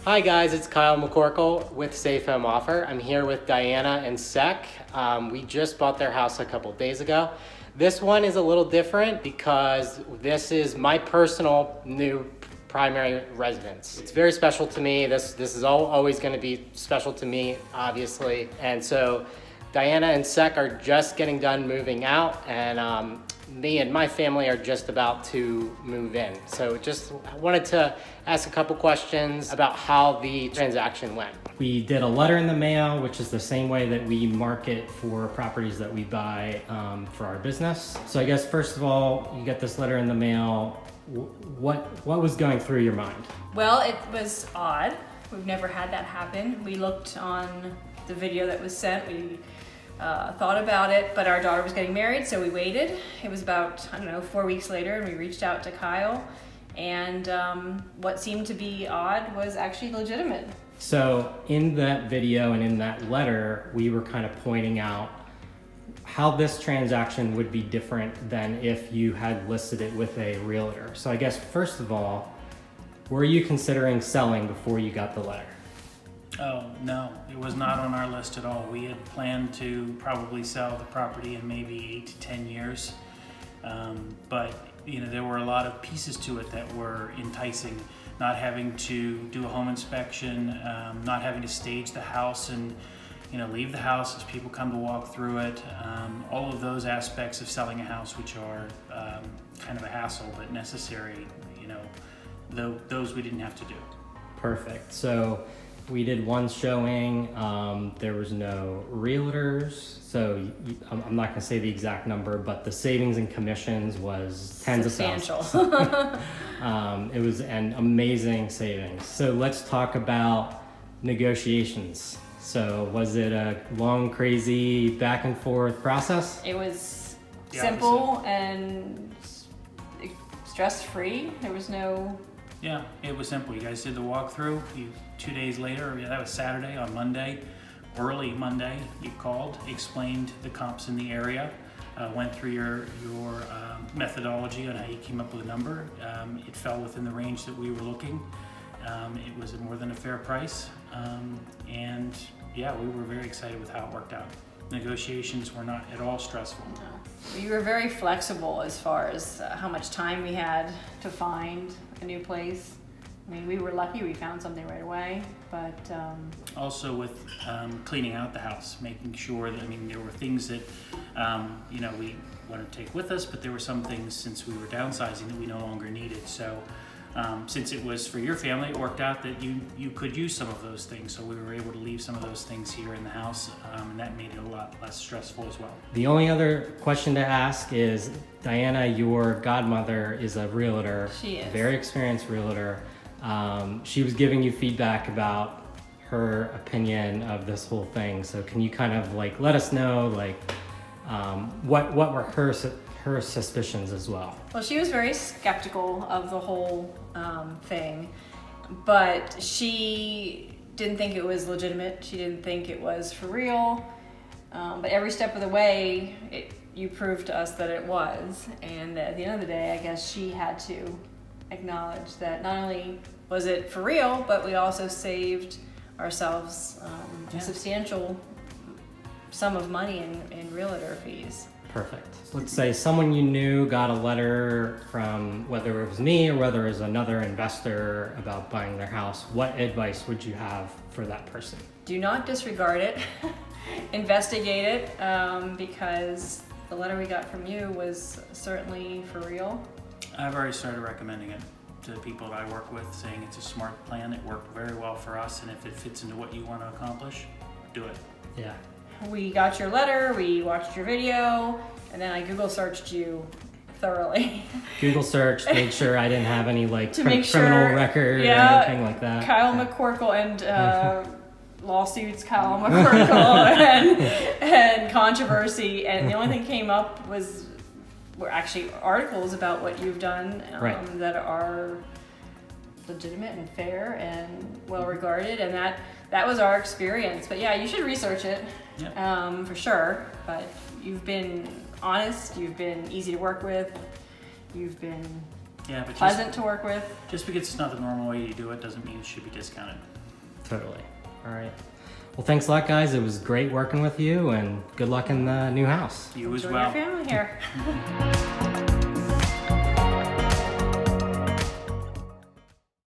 Hi guys, it's Kyle McCorkle with Safe Home Offer. I'm here with Diana and Sec. We just bought their house a couple days ago. This one is a little different because this is my personal new primary residence. It's very special to me. This is always going to be special to me, obviously. And so Diana and Sec are just getting done moving out, and me and my family are just about to move in. So just wanted to ask a couple questions about how the transaction went. We did a letter in the mail, which is the same way that we market for properties that we buy for our business. So I guess first of all, you get this letter in the mail. What was going through your mind? Well, it was odd. We've never had that happen. We looked on the video that was sent. We thought about it, but our daughter was getting married, so we waited. It was about, 4 weeks later, and we reached out to Kyle, and what seemed to be odd was actually legitimate. So in that video and in that letter, we were kind of pointing out how this transaction would be different than if you had listed it with a realtor. So I guess first of all, were you considering selling before you got the letter? Oh, no, it was not on our list at all. We had planned to probably sell the property in maybe 8 to 10 years. But there were a lot of pieces to it that were enticing. Not having to do a home inspection, not having to stage the house and leave the house as people come to walk through it. All of those aspects of selling a house, which are kind of a hassle but necessary, those we didn't have to do. Perfect. So we did one showing. There was no realtors, so I'm not going to say the exact number, but the savings and commissions was tens of thousands. It was an amazing savings. So let's talk about negotiations. So was it a long, crazy back and forth process? It was simple and stress-free. There was no... Yeah, it was simple. You guys did the walkthrough. 2 days later, that was Saturday, on Monday, early Monday, you called, explained the comps in the area, went through your methodology on how you came up with a number. It fell within the range that we were looking. It was more than a fair price. And yeah, we were very excited with how it worked out. Negotiations were not at all stressful. No. We were very flexible as far as how much time we had to find a new place. I mean, we were lucky we found something right away, but... Also with cleaning out the house, making sure that, there were things that, we wanted to take with us, but there were some things, since we were downsizing, that we no longer needed. So since it was for your family, it worked out that you could use some of those things. So we were able to leave some of those things here in the house, and that made it a lot less stressful as well. The only other question to ask is, Diana, your godmother is a realtor. She is. Very experienced realtor. She was giving you feedback about her opinion of this whole thing. So can you kind of let us know what were her suspicions as well? Well, she was very skeptical of the whole thing, but she didn't think it was legitimate. She didn't think it was for real. But every step of the way, you proved to us that it was. And at the end of the day, I guess she had to acknowledge that not only was it for real, but we also saved ourselves a substantial sum of money in realtor fees. Perfect. Let's say someone you knew got a letter from, whether it was me or whether it was another investor, about buying their house. What advice would you have for that person? Do not disregard it. Investigate it, because the letter we got from you was certainly for real. I've already started recommending it to the people that I work with, saying it's a smart plan. It worked very well for us, and if it fits into what you want to accomplish, do it. Yeah. We got your letter, we watched your video, and then I Google searched you thoroughly. Google searched, made sure I didn't have any criminal record or anything like that. Kyle McCorkle and lawsuits, Kyle McCorkle and controversy, and the only thing came up were actually articles about what you've done that are legitimate and fair and well regarded, and that was our experience. But yeah, you should research it. Yep. For sure. But you've been honest, you've been easy to work with, you've been Yeah, but pleasant to work with. just because it's not the normal way you do it doesn't mean it should be discounted. Totally. All right. Well, thanks a lot, guys. It was great working with you, and good luck in the new house. You as Enjoy well. your family here.